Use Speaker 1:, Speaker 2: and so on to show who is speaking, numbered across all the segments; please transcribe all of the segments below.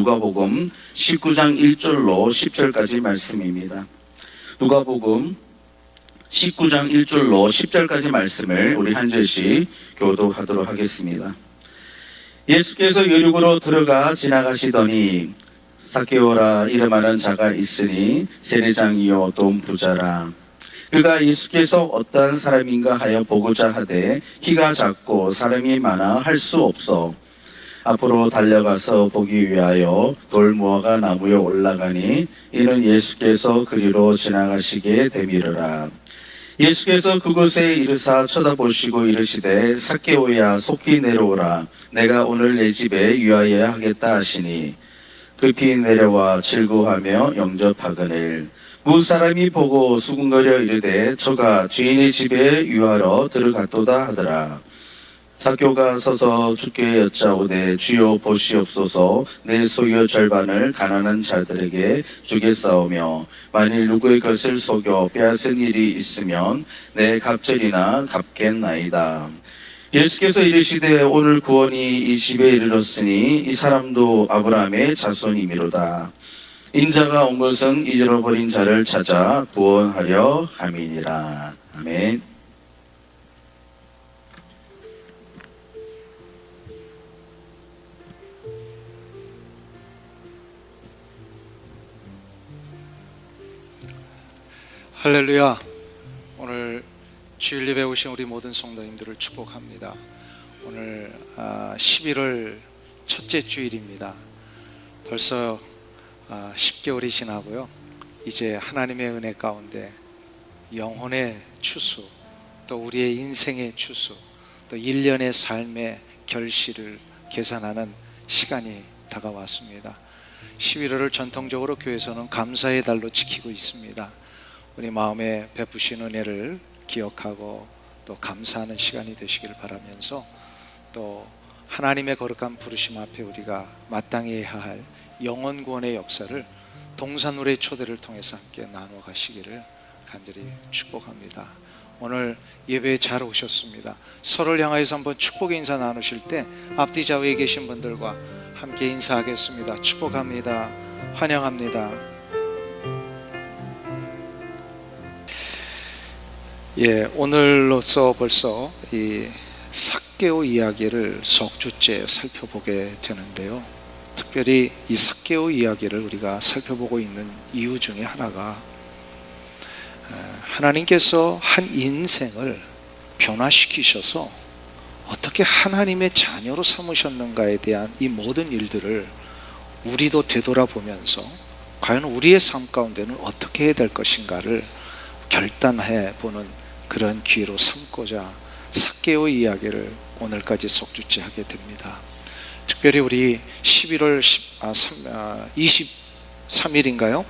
Speaker 1: 누가복음 19장 1절로 10절까지 말씀입니다. 누가복음 19장 1절로 10절까지 말씀을 우리 한 절씩 교독하도록 하겠습니다. 예수께서 여리고로 들어가 지나가시더니 삭개오라 이름하는 자가 있으니 세리장이요 돈 부자라. 그가 예수께서 어떠한 사람인가 하여 보고자 하되 키가 작고 사람이 많아 할 수 없어 앞으로 달려가서 보기 위하여 돌무화과 나무에 올라가니 이는 예수께서 그리로 지나가시게 되미르라. 예수께서 그곳에 이르사 쳐다보시고 이르시되 삭개오야 속히 내려오라. 내가 오늘 내 집에 유하여야 하겠다 하시니 급히 내려와 즐거워하며 영접하거늘 무사람이 보고 수군거려 이르되 저가 주인의 집에 유하러 들어갔도다 하더라. 삭개오가 서서 주께 여짜오되 주여 보시옵소서 내 소유 절반을 가난한 자들에게 주겠사오며 만일 누구의 것을 속여 빼앗은 일이 있으면 내 갑절이나 갚겠나이다. 예수께서 이르시되 오늘 구원이 이 집에 이르렀으니 이 사람도 아브라함의 자손이미로다. 인자가 온 것은 잊어버린 자를 찾아 구원하려 함이니라. 아멘.
Speaker 2: 할렐루야. 오늘 주일 예배 오신 우리 모든 성도님들을 축복합니다. 오늘 11월 첫째 주일입니다. 벌써 10개월이 지나고요. 이제 하나님의 은혜 가운데 영혼의 추수, 또 우리의 인생의 추수, 또 1년의 삶의 결실을 계산하는 시간이 다가왔습니다. 11월을 전통적으로 교회에서는 감사의 달로 지키고 있습니다. 우리 마음에 베푸신 은혜를 기억하고 또 감사하는 시간이 되시길 바라면서 또 하나님의 거룩한 부르심 앞에 우리가 마땅히 해야 할 영혼 구원의 역사를 동산울의 초대를 통해서 함께 나누어 가시기를 간절히 축복합니다. 오늘 예배에 잘 오셨습니다. 서로를 향하여서 한번 축복의 인사 나누실 때 앞뒤 좌우에 계신 분들과 함께 인사하겠습니다. 축복합니다. 환영합니다. 오늘로서 벌써 이 삭개오 이야기를 석 주째 살펴보게 되는데요. 특별히 이 삭개오 이야기를 우리가 살펴보고 있는 이유 중에 하나가 하나님께서 한 인생을 변화시키셔서 어떻게 하나님의 자녀로 삼으셨는가에 대한 이 모든 일들을 우리도 되돌아보면서 과연 우리의 삶 가운데는 어떻게 해야 될 것인가를 결단해 보는 그런 기회로 삼고자 삭개오 이야기를 오늘까지 석 주째 하게 됩니다. 특별히 우리 11월 23일인가요?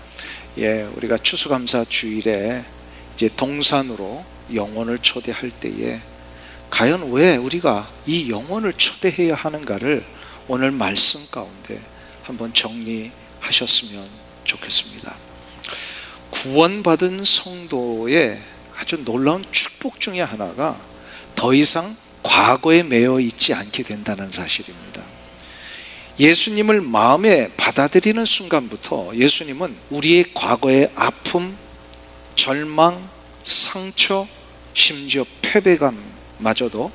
Speaker 2: 우리가 추수감사 주일에 이제 동산으로 영혼을 초대할 때에 과연 왜 우리가 이 영혼을 초대해야 하는가를 오늘 말씀 가운데 한번 정리하셨으면 좋겠습니다. 구원받은 성도의 아주 놀라운 축복 중에 하나가 더 이상 과거에 매여 있지 않게 된다는 사실입니다. 예수님을 마음에 받아들이는 순간부터 예수님은 우리의 과거의 아픔, 절망, 상처, 심지어 패배감마저도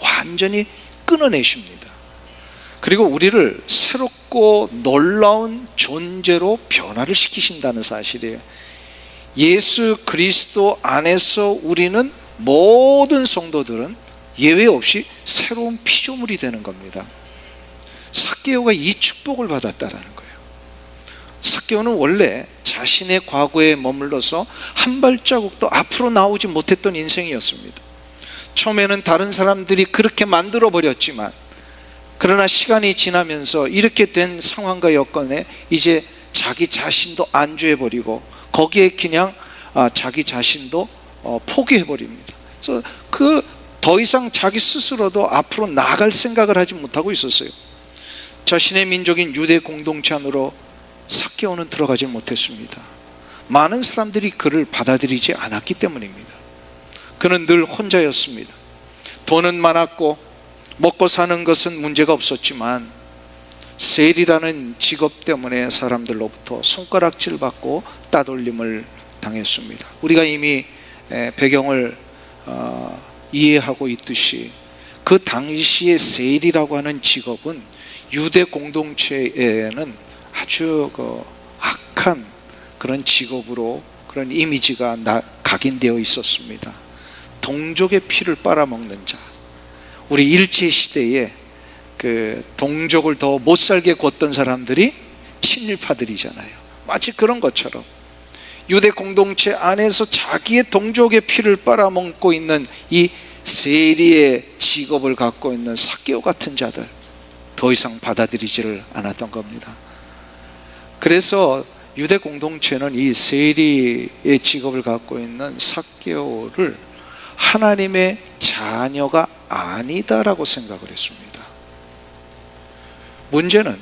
Speaker 2: 완전히 끊어내십니다. 그리고 우리를 새롭고 놀라운 존재로 변화를 시키신다는 사실이에요. 예수 그리스도 안에서 우리는 모든 성도들은 예외 없이 새로운 피조물이 되는 겁니다. 삭개오가 이 축복을 받았다라는 거예요. 삭개오는 원래 자신의 과거에 머물러서 한 발자국도 앞으로 나오지 못했던 인생이었습니다. 처음에는 다른 사람들이 그렇게 만들어 버렸지만 그러나 시간이 지나면서 이렇게 된 상황과 여건에 이제 자기 자신도 안주해 버리고 거기에 그냥 자기 자신도 포기해 버립니다. 그래서 더 이상 자기 스스로도 앞으로 나아갈 생각을 하지 못하고 있었어요. 자신의 민족인 유대 공동체 안으로 삭개오는 들어가지 못했습니다. 많은 사람들이 그를 받아들이지 않았기 때문입니다. 그는 늘 혼자였습니다. 돈은 많았고 먹고 사는 것은 문제가 없었지만 세리라는 직업 때문에 사람들로부터 손가락질 받고 따돌림을 당했습니다. 우리가 이미 배경을 이해하고 있듯이 그 당시의 세리라고 하는 직업은 유대 공동체에는 아주 악한 그런 직업으로 그런 이미지가 각인되어 있었습니다. 동족의 피를 빨아먹는 자. 우리 일제시대에 그 동족을 더 못살게 걷던 사람들이 친일파들이잖아요. 마치 그런 것처럼 유대 공동체 안에서 자기의 동족의 피를 빨아먹고 있는 이 세리의 직업을 갖고 있는 삭개오 같은 자들, 더 이상 받아들이지를 않았던 겁니다. 그래서 유대 공동체는 이 세리의 직업을 갖고 있는 삭개오를 하나님의 자녀가 아니다라고 생각을 했습니다. 문제는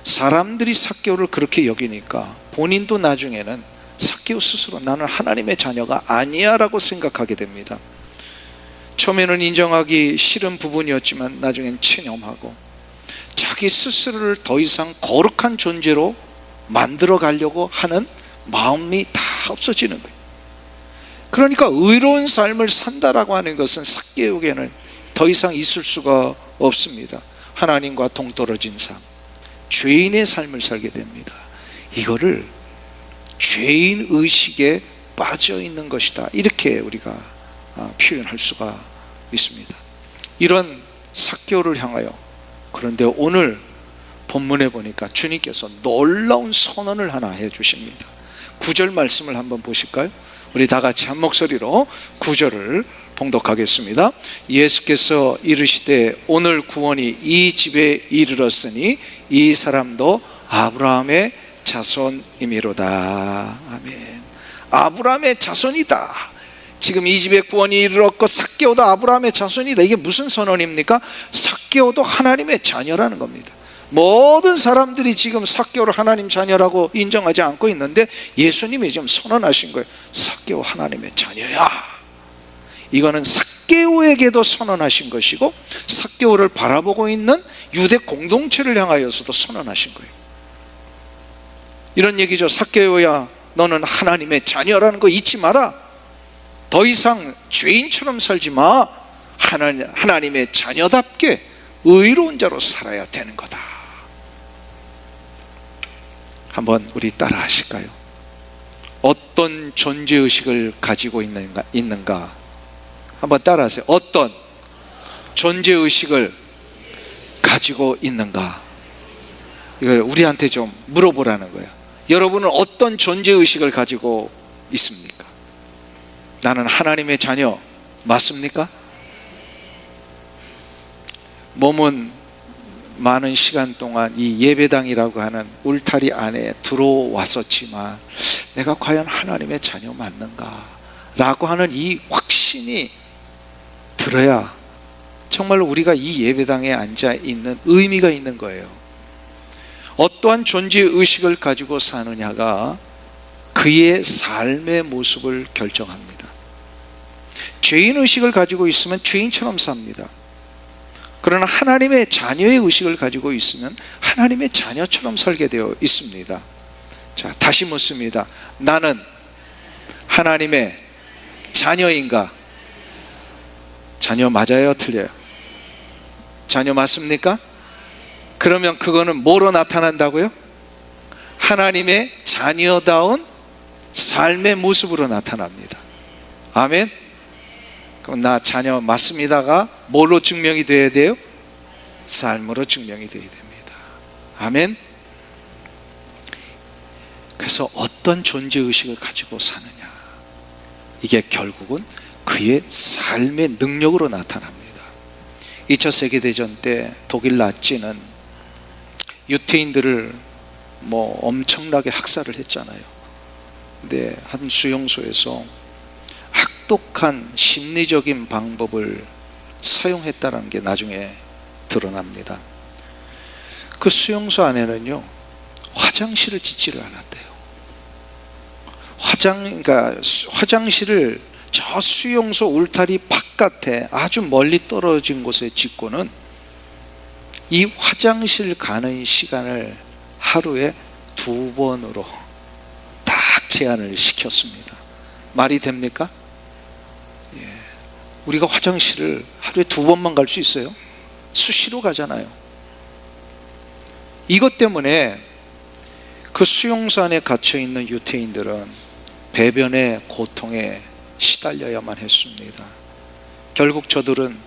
Speaker 2: 사람들이 삭개오를 그렇게 여기니까 본인도 나중에는 삭개오 스스로 나는 하나님의 자녀가 아니야 라고 생각하게 됩니다. 처음에는 인정하기 싫은 부분이었지만 나중엔 체념하고 자기 스스로를 더 이상 거룩한 존재로 만들어 가려고 하는 마음이 다 없어지는 거예요. 그러니까 의로운 삶을 산다라고 하는 것은 삭개오에게는 더 이상 있을 수가 없습니다. 하나님과 동떨어진 삶, 죄인의 삶을 살게 됩니다. 이거를 죄인 의식에 빠져 있는 것이다, 이렇게 우리가 표현할 수가 있습니다. 이런 삭개오를 향하여, 그런데 오늘 본문에 보니까 주님께서 놀라운 선언을 하나 해주십니다. 9절 말씀을 한번 보실까요? 우리 다 같이 한 목소리로 9절을 봉독하겠습니다. 예수께서 이르시되 오늘 구원이 이 집에 이르렀으니 이 사람도 아브라함의 자손이미로다. 아멘. 아브라함의 자손이다. 지금 이 집에 구원이 이르렀고 삭개오도 아브라함의 자손이다. 이게 무슨 선언입니까? 삭개오도 하나님의 자녀라는 겁니다. 모든 사람들이 지금 삭개오를 하나님 자녀라고 인정하지 않고 있는데 예수님이 지금 선언하신 거예요. 삭개오 하나님의 자녀야. 이거는 삭개오에게도 선언하신 것이고 삭개오를 바라보고 있는 유대 공동체를 향하여서도 선언하신 거예요. 이런 얘기죠. 삭개오야, 너는 하나님의 자녀라는 거 잊지 마라. 더 이상 죄인처럼 살지 마. 하나님의 자녀답게 의로운 자로 살아야 되는 거다. 한번 우리 따라 하실까요? 어떤 존재의식을 가지고 있는가? 한번 따라 하세요. 어떤 존재의식을 가지고 있는가? 이걸 우리한테 좀 물어보라는 거예요. 여러분은 어떤 존재의식을 가지고 있습니까? 나는 하나님의 자녀 맞습니까? 몸은 많은 시간 동안 이 예배당이라고 하는 울타리 안에 들어왔었지만 내가 과연 하나님의 자녀 맞는가? 라고 하는 이 확신이 들어야 정말로 우리가 이 예배당에 앉아 있는 의미가 있는 거예요. 어떠한 존재의식을 가지고 사느냐가 그의 삶의 모습을 결정합니다. 죄인의식을 가지고 있으면 죄인처럼 삽니다. 그러나 하나님의 자녀의 의식을 가지고 있으면 하나님의 자녀처럼 살게 되어 있습니다. 자, 다시 묻습니다. 나는 하나님의 자녀인가? 자녀 맞아요? 틀려요? 자녀 맞습니까? 그러면 그거는 뭐로 나타난다고요? 하나님의 자녀다운 삶의 모습으로 나타납니다. 아멘. 그럼 나 자녀 맞습니다가 뭘로 증명이 돼야 돼요? 삶으로 증명이 돼야 됩니다. 아멘. 그래서 어떤 존재의식을 가지고 사느냐, 이게 결국은 그의 삶의 능력으로 나타납니다. 2차 세계대전 때 독일 나치는 유태인들을 엄청나게 학살을 했잖아요. 근데 한 수용소에서 혹독한 심리적인 방법을 사용했다는 게 나중에 드러납니다. 그 수용소 안에는요, 화장실을 짓지를 않았대요. 화장실을 저 수용소 울타리 바깥에 아주 멀리 떨어진 곳에 짓고는 이 화장실 가는 시간을 하루에 2번으로 딱 제한을 시켰습니다. 말이 됩니까? 예. 우리가 화장실을 하루에 2번만 갈 수 있어요? 수시로 가잖아요. 이것 때문에 그 수용소 안에 갇혀 있는 유태인들은 배변의 고통에 시달려야만 했습니다. 결국 저들은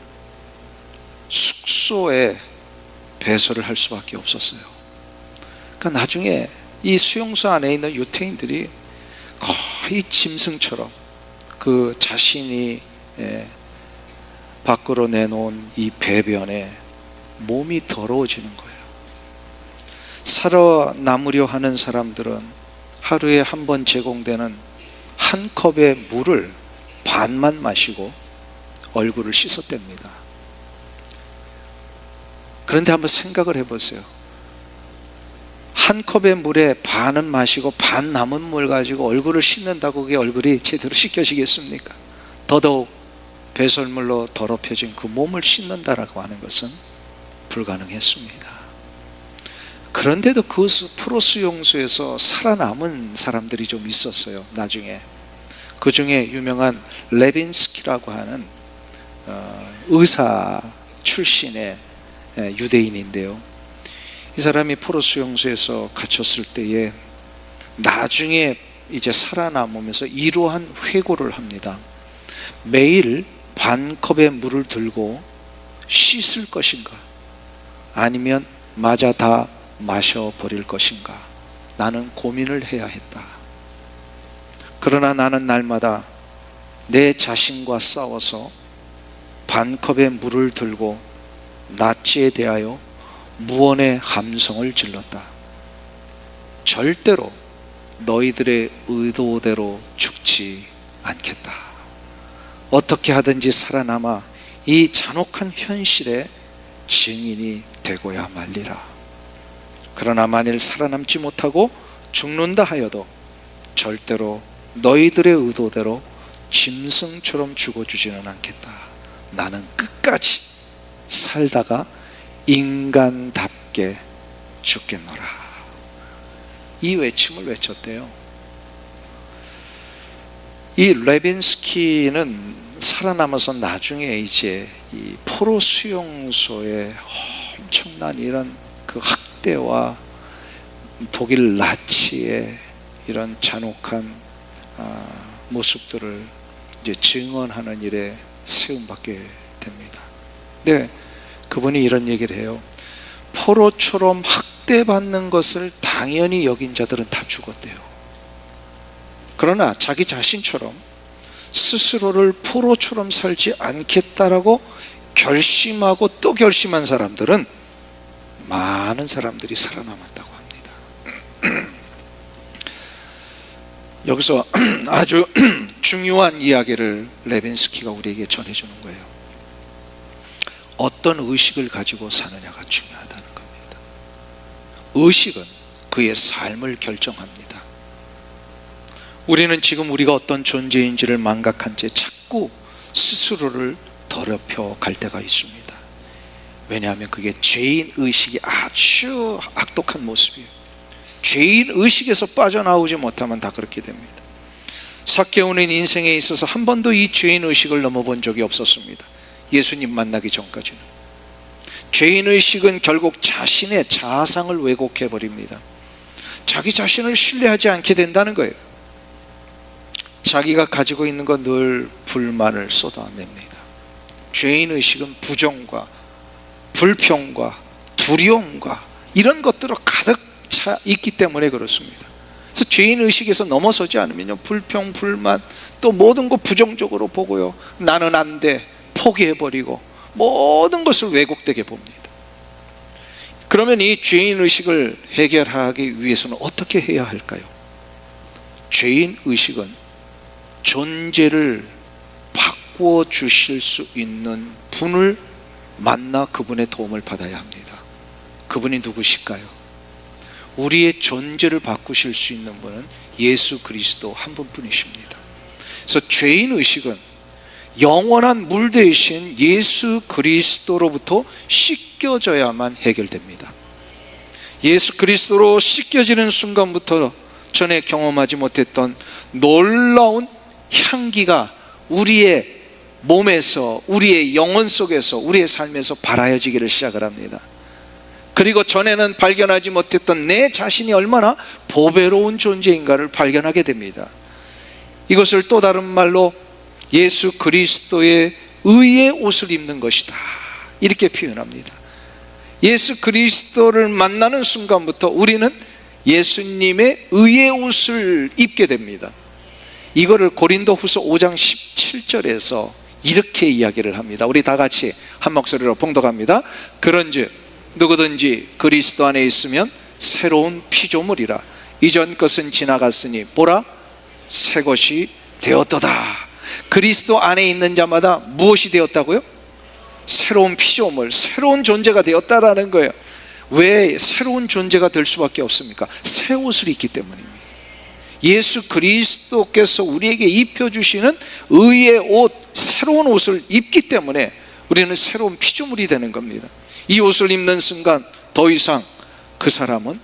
Speaker 2: 숙소에 배설을 할 수밖에 없었어요. 그러니까 나중에 이 수용소 안에 있는 유태인들이 거의 짐승처럼 그 자신이 밖으로 내놓은 이 배변에 몸이 더러워지는 거예요. 살아남으려 하는 사람들은 하루에 한 번 제공되는 한 컵의 물을 반만 마시고 얼굴을 씻었답니다. 그런데 한번 생각을 해보세요. 한 컵의 물에 반은 마시고 반 남은 물 가지고 얼굴을 씻는다고 그게 얼굴이 제대로 씻겨지겠습니까? 더더욱 배설물로 더럽혀진 그 몸을 씻는다라고 하는 것은 불가능했습니다. 그런데도 그 프로 수용소에서 살아남은 사람들이 좀 있었어요. 나중에 그 중에 유명한 레빈스키라고 하는 의사 출신의 유대인인데요. 이 사람이 포로 수용소에서 갇혔을 때에 나중에 이제 살아남으면서 이러한 회고를 합니다. 매일 반 컵의 물을 들고 씻을 것인가, 아니면 마저 다 마셔버릴 것인가, 나는 고민을 해야 했다. 그러나 나는 날마다 내 자신과 싸워서 반 컵의 물을 들고 나치에 대하여 무언의 함성을 질렀다. 절대로 너희들의 의도대로 죽지 않겠다. 어떻게 하든지 살아남아 이 잔혹한 현실의 증인이 되고야 말리라. 그러나 만일 살아남지 못하고 죽는다 하여도 절대로 너희들의 의도대로 짐승처럼 죽어주지는 않겠다. 나는 끝까지 살다가 인간답게 죽겠노라. 이 외침을 외쳤대요. 이 레빈스키는 살아남아서 나중에 이제 이 포로 수용소에 엄청난 이런 그 학대와 독일 나치의 이런 잔혹한 모습들을 이제 증언하는 일에 세움받게 됩니다. 네, 그분이 이런 얘기를 해요. 포로처럼 학대받는 것을 당연히 여긴 자들은 다 죽었대요. 그러나 자기 자신처럼 스스로를 포로처럼 살지 않겠다라고 결심하고 또 결심한 사람들은 많은 사람들이 살아남았다고 합니다. 여기서 아주 중요한 이야기를 레빈스키가 우리에게 전해주는 거예요. 어떤 의식을 가지고 사느냐가 중요하다는 겁니다. 의식은 그의 삶을 결정합니다. 우리는 지금 우리가 어떤 존재인지를 망각한 채 자꾸 스스로를 더럽혀 갈 때가 있습니다. 왜냐하면 그게 죄인 의식이 아주 악독한 모습이에요. 죄인 의식에서 빠져나오지 못하면 다 그렇게 됩니다. 삭개오는 인생에 있어서 한 번도 이 죄인 의식을 넘어본 적이 없었습니다. 예수님 만나기 전까지는. 죄인 의식은 결국 자신의 자상을 왜곡해 버립니다. 자기 자신을 신뢰하지 않게 된다는 거예요. 자기가 가지고 있는 건 늘 불만을 쏟아냅니다. 죄인 의식은 부정과 불평과 두려움과 이런 것들로 가득 차 있기 때문에 그렇습니다. 그래서 죄인 의식에서 넘어서지 않으면요, 불평, 불만, 또 모든 거 부정적으로 보고요, 나는 안 돼, 포기해버리고 모든 것을 왜곡되게 봅니다. 그러면 이 죄인 의식을 해결하기 위해서는 어떻게 해야 할까요? 죄인 의식은 존재를 바꾸어 주실 수 있는 분을 만나 그분의 도움을 받아야 합니다. 그분이 누구실까요? 우리의 존재를 바꾸실 수 있는 분은 예수 그리스도 한 분뿐이십니다. 그래서 죄인 의식은 영원한 물 대신 예수 그리스도로부터 씻겨져야만 해결됩니다. 예수 그리스도로 씻겨지는 순간부터 전에 경험하지 못했던 놀라운 향기가 우리의 몸에서, 우리의 영혼 속에서, 우리의 삶에서 발하여지기를 시작을 합니다. 그리고 전에는 발견하지 못했던 내 자신이 얼마나 보배로운 존재인가를 발견하게 됩니다. 이것을 또 다른 말로 예수 그리스도의 의의 옷을 입는 것이다, 이렇게 표현합니다. 예수 그리스도를 만나는 순간부터 우리는 예수님의 의의 옷을 입게 됩니다. 이거를 고린도후서 5장 17절에서 이렇게 이야기를 합니다. 우리 다 같이 한 목소리로 봉독합니다. 그런즉 누구든지 그리스도 안에 있으면 새로운 피조물이라. 이전 것은 지나갔으니 보라 새 것이 되었도다. 그리스도 안에 있는 자마다 무엇이 되었다고요? 새로운 피조물, 새로운 존재가 되었다라는 거예요. 왜 새로운 존재가 될 수밖에 없습니까? 새 옷을 입기 때문입니다. 예수 그리스도께서 우리에게 입혀주시는 의의 옷, 새로운 옷을 입기 때문에 우리는 새로운 피조물이 되는 겁니다. 이 옷을 입는 순간 더 이상 그 사람은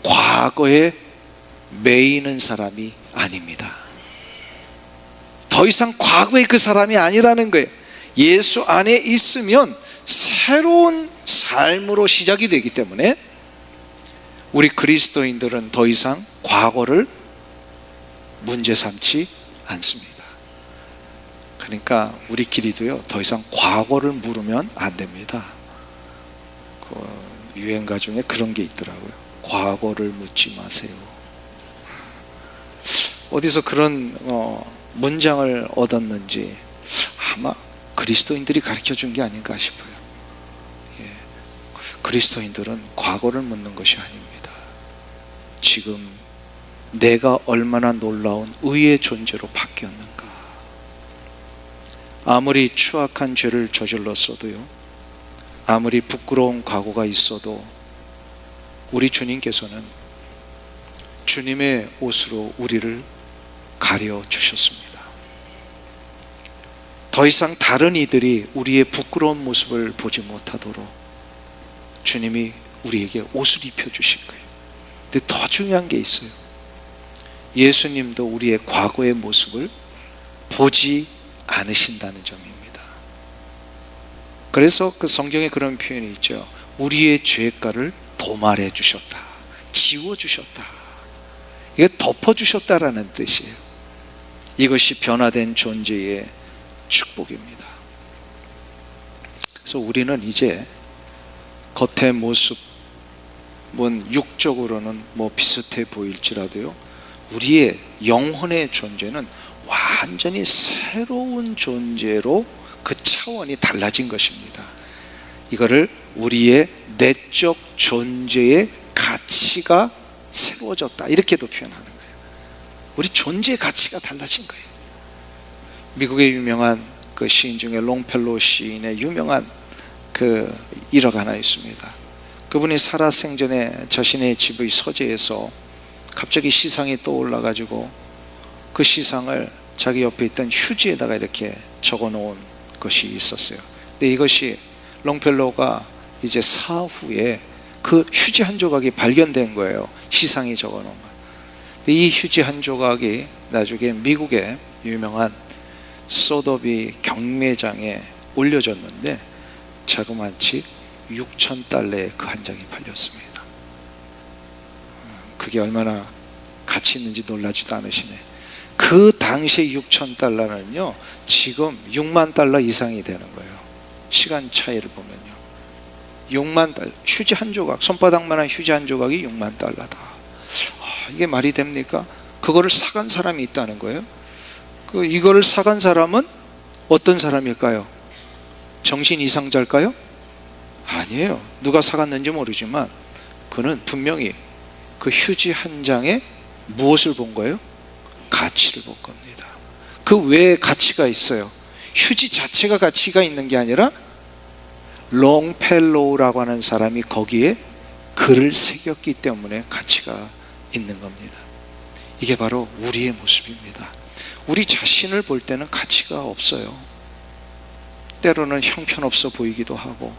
Speaker 2: 과거에 매이는 사람이 아닙니다. 더 이상 과거의 그 사람이 아니라는 거예요. 예수 안에 있으면 새로운 삶으로 시작이 되기 때문에 우리 그리스도인들은 더 이상 과거를 문제 삼지 않습니다. 그러니까 우리끼리도요, 더 이상 과거를 물으면 안 됩니다. 그 유행가 중에 그런 게 있더라고요. 과거를 묻지 마세요. 어디서 그런 문장을 얻었는지 아마 그리스도인들이 가르쳐 준 게 아닌가 싶어요. 그리스도인들은 과거를 묻는 것이 아닙니다. 지금 내가 얼마나 놀라운 의의 존재로 바뀌었는가. 아무리 추악한 죄를 저질렀어도요, 아무리 부끄러운 과거가 있어도 우리 주님께서는 주님의 옷으로 우리를 가려 주셨습니다. 더 이상 다른 이들이 우리의 부끄러운 모습을 보지 못하도록 주님이 우리에게 옷을 입혀주신 거예요. 근데 더 중요한 게 있어요. 예수님도 우리의 과거의 모습을 보지 않으신다는 점입니다. 그래서 그 성경에 그런 표현이 있죠. 우리의 죄가를 도말해 주셨다, 지워 주셨다, 이게 덮어 주셨다라는 뜻이에요. 이것이 변화된 존재의 축복입니다. 그래서 우리는 이제 겉의 모습은 육적으로는 비슷해 보일지라도요, 우리의 영혼의 존재는 완전히 새로운 존재로 그 차원이 달라진 것입니다. 이거를 우리의 내적 존재의 가치가 새로워졌다, 이렇게도 표현하는 거예요. 우리 존재의 가치가 달라진 거예요. 미국의 유명한 그 시인 중에 롱펠로우 시인의 유명한 그 일화가 하나 있습니다. 그분이 살아생전에 자신의 집의 서재에서 갑자기 시상이 떠올라 가지고 그 시상을 자기 옆에 있던 휴지에다가 이렇게 적어 놓은 것이 있었어요. 근데 이것이 롱펠로우가 이제 사후에 그 휴지 한 조각이 발견된 거예요. 시상이 적어 놓은 거. 근데 이 휴지 한 조각이 나중에 미국의 유명한 소더비 경매장에 올려졌는데 자그마치 $6,000의 그 한 장이 팔렸습니다. 그게 얼마나 가치 있는지 놀라지도 않으시네. 그 당시에 $6,000는요 지금 $60,000 이상이 되는 거예요. 시간 차이를 보면요, $60,000, 휴지 한 조각, 손바닥만한 휴지 한 조각이 $60,000다. 이게 말이 됩니까? 그거를 사간 사람이 있다는 거예요. 이거를 사간 사람은 어떤 사람일까요? 정신 이상자일까요? 아니에요. 누가 사갔는지 모르지만 그는 분명히 그 휴지 한 장에 무엇을 본 거예요? 가치를 본 겁니다. 그 외에 가치가 있어요. 휴지 자체가 가치가 있는 게 아니라 롱펠로우라고 하는 사람이 거기에 글을 새겼기 때문에 가치가 있는 겁니다. 이게 바로 우리의 모습입니다. 우리 자신을 볼 때는 가치가 없어요. 때로는 형편없어 보이기도 하고,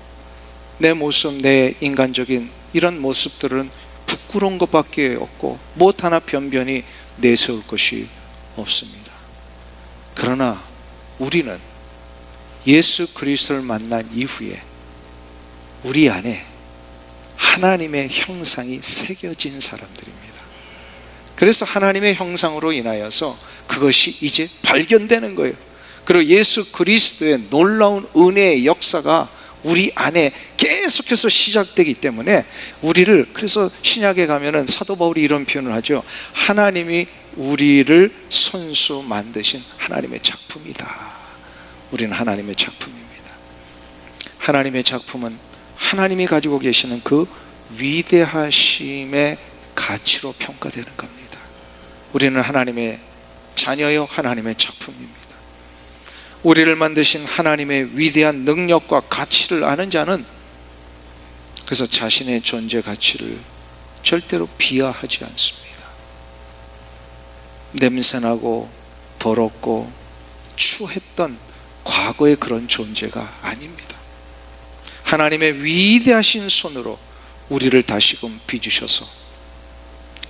Speaker 2: 내 모습, 내 인간적인 이런 모습들은 부끄러운 것밖에 없고 무엇 하나 변변히 내세울 것이 없습니다. 그러나 우리는 예수 그리스도를 만난 이후에 우리 안에 하나님의 형상이 새겨진 사람들입니다. 그래서 하나님의 형상으로 인하여서 그것이 이제 발견되는 거예요. 그리고 예수 그리스도의 놀라운 은혜의 역사가 우리 안에 계속해서 시작되기 때문에 우리를, 그래서 신약에 가면은 사도 바울이 이런 표현을 하죠. 하나님이 우리를 손수 만드신 하나님의 작품이다. 우리는 하나님의 작품입니다. 하나님의 작품은 하나님이 가지고 계시는 그 위대하심의 가치로 평가되는 겁니다. 우리는 하나님의 자녀요, 하나님의 작품입니다. 우리를 만드신 하나님의 위대한 능력과 가치를 아는 자는 그래서 자신의 존재 가치를 절대로 비하하지 않습니다. 냄새나고 더럽고 추했던 과거의 그런 존재가 아닙니다. 하나님의 위대하신 손으로 우리를 다시금 빚으셔서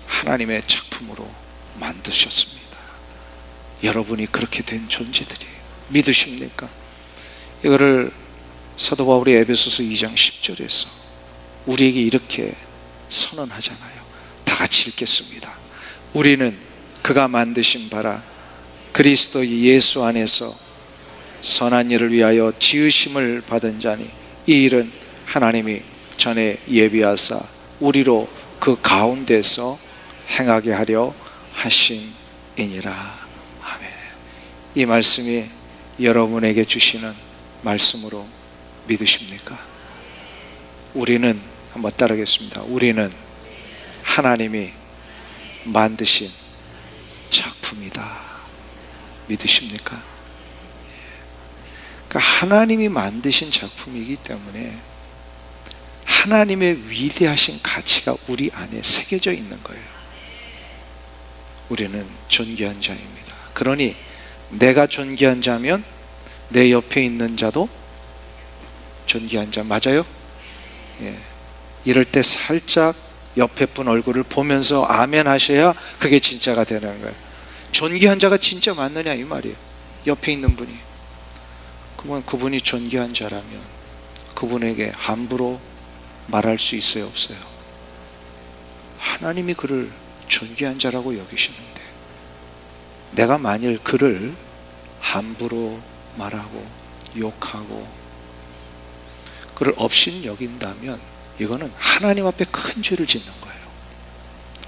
Speaker 2: 하나님의 작품으로 만드셨습니다. 여러분이 그렇게 된 존재들이에요. 믿으십니까? 이거를 사도 바울이 에베소서 2장 10절에서 우리에게 이렇게 선언하잖아요. 다 같이 읽겠습니다. 우리는 그가 만드신 바라 그리스도 예수 안에서 선한 일을 위하여 지으심을 받은 자니 이 일은 하나님이 전에 예비하사 우리로 그 가운데서 행하게 하려 하심이니라. 아멘. 이 말씀이 여러분에게 주시는 말씀으로 믿으십니까? 우리는, 한번 따르겠습니다. 우리는 하나님이 만드신 작품이다. 믿으십니까? 그러니까 하나님이 만드신 작품이기 때문에 하나님의 위대하신 가치가 우리 안에 새겨져 있는 거예요. 우리는 존귀한 자입니다. 그러니 내가 존귀한 자면 내 옆에 있는 자도 존귀한 자 맞아요? 예. 이럴 때 살짝 옆에 분 얼굴을 보면서 아멘 하셔야 그게 진짜가 되는 거예요. 존귀한 자가 진짜 맞느냐 이 말이에요. 옆에 있는 분이. 그러면 그분이 존귀한 자라면 그분에게 함부로 말할 수 있어요, 없어요? 하나님이 그를 존귀한 자라고 여기시는데 내가 만일 그를 함부로 말하고 욕하고 그를 업신 여긴다면 이거는 하나님 앞에 큰 죄를 짓는 거예요.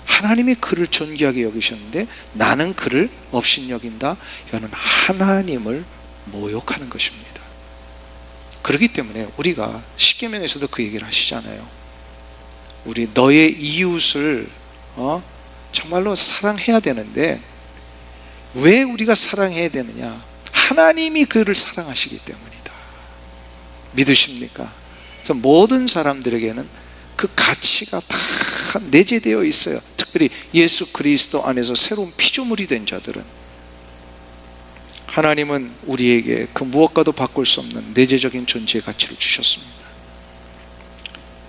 Speaker 2: 하나님이 그를 존귀하게 여기셨는데 나는 그를 업신 여긴다. 이거는 하나님을 모욕하는 것입니다. 그렇기 때문에 우리가 십계명에서도 그 얘기를 하시잖아요. 우리 너의 이웃을 정말로 사랑해야 되는데 왜 우리가 사랑해야 되느냐? 하나님이 그를 사랑하시기 때문이다. 믿으십니까? 그래서 모든 사람들에게는 그 가치가 다 내재되어 있어요. 특별히 예수 그리스도 안에서 새로운 피조물이 된 자들은 하나님은 우리에게 그 무엇과도 바꿀 수 없는 내재적인 존재의 가치를 주셨습니다.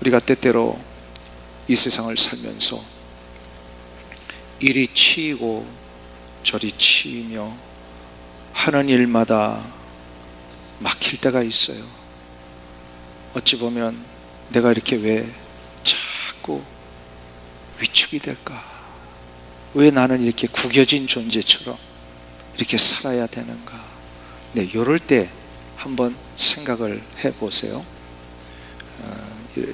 Speaker 2: 우리가 때때로 이 세상을 살면서 이리 치이고 저리 치이며 하는 일마다 막힐 때가 있어요. 어찌 보면 내가 이렇게 왜 자꾸 위축이 될까? 왜 나는 이렇게 구겨진 존재처럼 이렇게 살아야 되는가? 네, 이럴 때 한번 생각을 해보세요.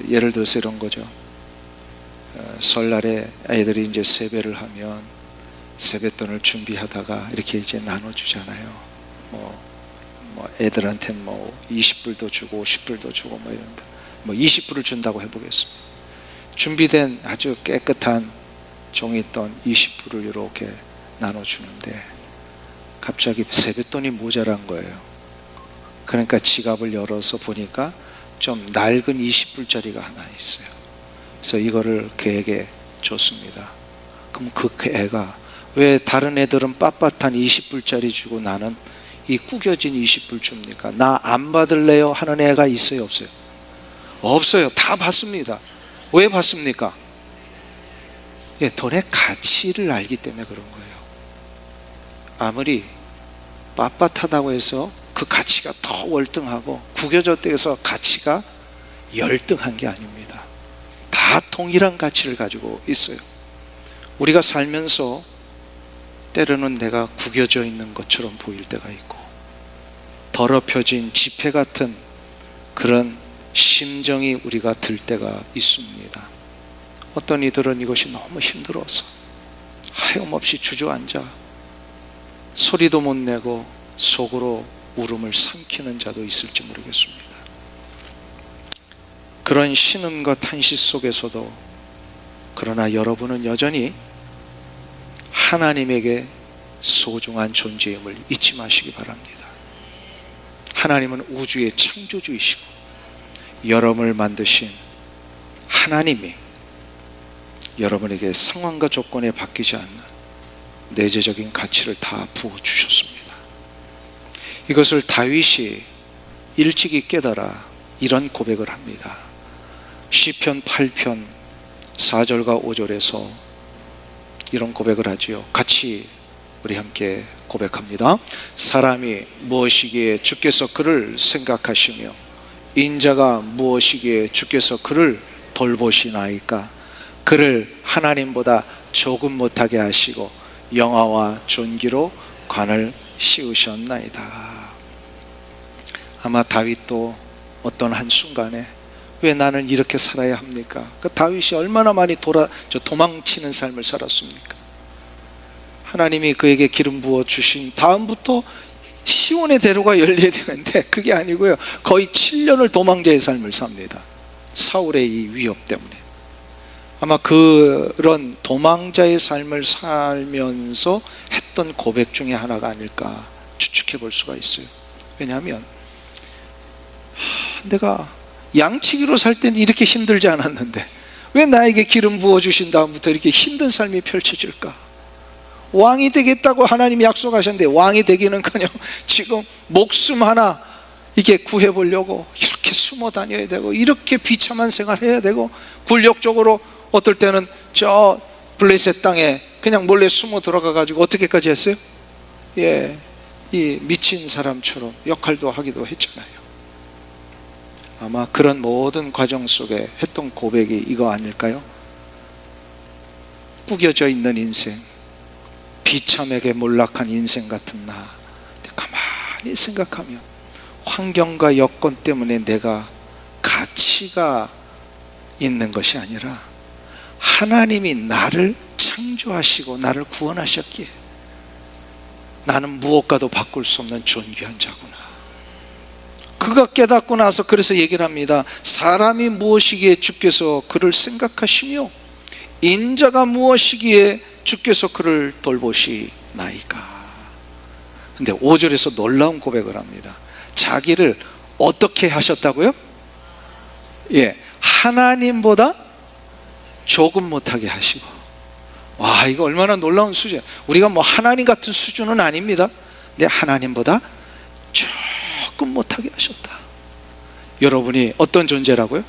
Speaker 2: 예를 들어서 이런 거죠. 설날에 아이들이 이제 세배를 하면 세뱃돈을 준비하다가 이렇게 이제 나눠주잖아요. 애들한테는 20불도 주고 50불도 주고 이런데 20불을 준다고 해보겠습니다. 준비된 아주 깨끗한 종이돈 20불을 이렇게 나눠주는데 갑자기 세뱃돈이 모자란 거예요. 그러니까 지갑을 열어서 보니까 좀 낡은 20불짜리가 하나 있어요. 그래서 이거를 그 애에게 줬습니다. 그럼 그 애가 왜 다른 애들은 빳빳한 20불짜리 주고 나는 이 구겨진 20불 줍니까? 나 안 받을래요 하는 애가 있어요, 없어요? 없어요. 다 받습니다. 왜 받습니까? 예, 돈의 가치를 알기 때문에 그런 거예요. 아무리 빳빳하다고 해서 그 가치가 더 월등하고 구겨졌다고 해서 가치가 열등한 게 아닙니다. 다 동일한 가치를 가지고 있어요. 우리가 살면서 때로는 내가 구겨져 있는 것처럼 보일 때가 있고 더럽혀진 지폐 같은 그런 심정이 우리가 들 때가 있습니다. 어떤 이들은 이것이 너무 힘들어서 하염없이 주저앉아 소리도 못 내고 속으로 울음을 삼키는 자도 있을지 모르겠습니다. 그런 신음과 탄식 속에서도 그러나 여러분은 여전히 하나님에게 소중한 존재임을 잊지 마시기 바랍니다. 하나님은 우주의 창조주이시고 여러분을 만드신 하나님이 여러분에게 상황과 조건에 바뀌지 않는 내재적인 가치를 다 부어주셨습니다. 이것을 다윗이 일찍이 깨달아 이런 고백을 합니다. 시편 8편 4절과 5절에서 이런 고백을 하지요. 같이 우리 함께 고백합니다. 사람이 무엇이기에 주께서 그를 생각하시며 인자가 무엇이기에 주께서 그를 돌보시나이까. 그를 하나님보다 조금 못하게 하시고 영화와 존귀로 관을 씌우셨나이다. 아마 다윗도 어떤 한순간에 왜 나는 이렇게 살아야 합니까? 그 다윗이 얼마나 많이 도망치는 삶을 살았습니까? 하나님이 그에게 기름 부어 주신 다음부터 시온의 대로가 열려야 되는데 그게 아니고요, 거의 7년을 도망자의 삶을 삽니다. 사울의 이 위협 때문에. 아마 그런 도망자의 삶을 살면서 했던 고백 중에 하나가 아닐까 추측해 볼 수가 있어요. 왜냐하면 내가 양치기로 살 때는 이렇게 힘들지 않았는데 왜 나에게 기름 부어주신 다음부터 이렇게 힘든 삶이 펼쳐질까? 왕이 되겠다고 하나님이 약속하셨는데 왕이 되기는커녕 지금 목숨 하나 이게 구해보려고 이렇게 숨어 다녀야 되고 이렇게 비참한 생활해야 되고 굴욕적으로 어떨 때는 저 블레셋 땅에 그냥 몰래 숨어 들어가가지고 어떻게까지 했어요? 예, 이 미친 사람처럼 역할도 하기도 했잖아요. 아마 그런 모든 과정 속에 했던 고백이 이거 아닐까요? 구겨져 있는 인생, 비참하게 몰락한 인생 같은 나, 가만히 생각하면 환경과 여건 때문에 내가 가치가 있는 것이 아니라 하나님이 나를 창조하시고 나를 구원하셨기에 나는 무엇과도 바꿀 수 없는 존귀한 자구나. 그가 깨닫고 나서 그래서 얘기를 합니다. 사람이 무엇이기에 주께서 그를 생각하시며 인자가 무엇이기에 주께서 그를 돌보시나이까. 근데 5절에서 놀라운 고백을 합니다. 자기를 어떻게 하셨다고요? 예, 하나님보다 조금 못하게 하시고. 와, 이거 얼마나 놀라운 수준. 우리가 뭐 하나님 같은 수준은 아닙니다. 근데 하나님보다 조금 못하게 하셨다. 여러분이 어떤 존재라고요?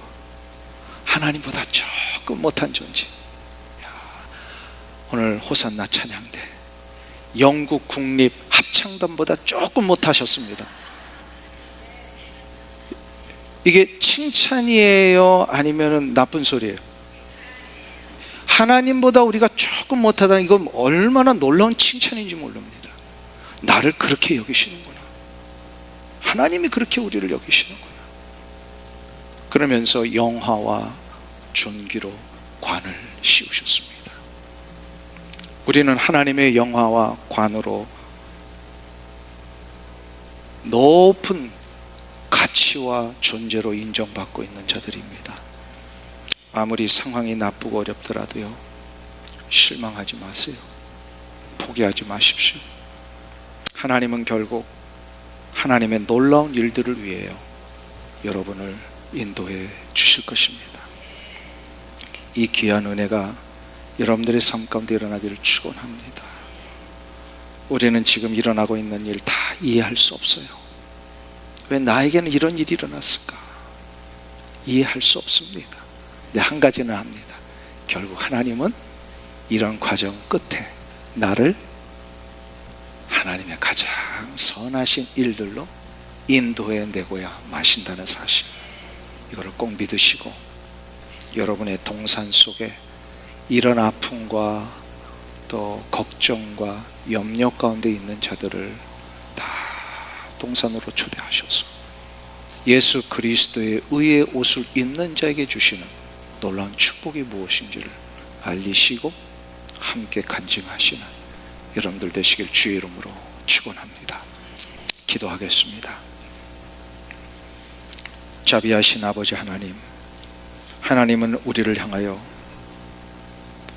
Speaker 2: 하나님보다 조금 못한 존재. 오늘 호산나 찬양대 영국 국립 합창단보다 조금 못하셨습니다. 이게 칭찬이에요? 아니면 나쁜 소리예요? 하나님보다 우리가 조금 못하다는 이건 얼마나 놀라운 칭찬인지 모릅니다. 나를 그렇게 여기시는구나. 하나님이 그렇게 우리를 여기시는구나. 그러면서 영화와 존귀로 관을 씌우셨습니다. 우리는 하나님의 영화와 관으로 높은 가치와 존재로 인정받고 있는 자들입니다. 아무리 상황이 나쁘고 어렵더라도요, 실망하지 마세요. 포기하지 마십시오. 하나님은 결국 하나님의 놀라운 일들을 위해요 여러분을 인도해 주실 것입니다. 이 귀한 은혜가 여러분들의 삶 가운데 일어나기를 축원합니다. 우리는 지금 일어나고 있는 일 다 이해할 수 없어요. 왜 나에게는 이런 일이 일어났을까? 이해할 수 없습니다. 근데 한 가지는 압니다. 결국 하나님은 이런 과정 끝에 나를 하나님의 가장 선하신 일들로 인도해 내고야 마신다는 사실, 이거를 꼭 믿으시고 여러분의 동산 속에 이런 아픔과 또 걱정과 염려 가운데 있는 자들을 다 동산으로 초대하셔서 예수 그리스도의 의의 옷을 입는 자에게 주시는 놀라운 축복이 무엇인지를 알리시고 함께 간증하시는 여러분들 되시길 주의 이름으로 축원합니다. 기도하겠습니다. 자비하신 아버지 하나님, 하나님은 우리를 향하여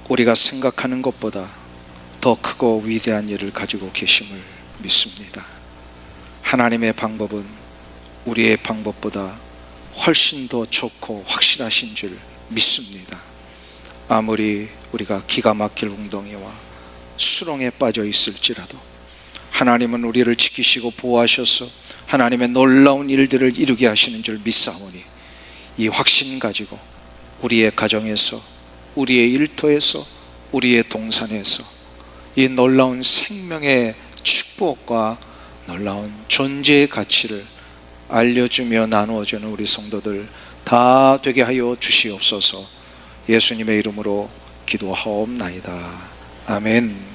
Speaker 2: 우리가 생각하는 것보다 더 크고 위대한 일을 가지고 계심을 믿습니다. 하나님의 방법은 우리의 방법보다 훨씬 더 좋고 확실하신 줄 믿습니다. 아무리 우리가 기가 막힐 웅덩이와 수렁에 빠져 있을지라도 하나님은 우리를 지키시고 보호하셔서 하나님의 놀라운 일들을 이루게 하시는 줄 믿사오니 이 확신 가지고 우리의 가정에서, 우리의 일터에서, 우리의 동산에서 이 놀라운 생명의 축복과 놀라운 존재의 가치를 알려주며 나누어주는 우리 성도들 다 되게 하여 주시옵소서. 예수님의 이름으로 기도하옵나이다. 아멘.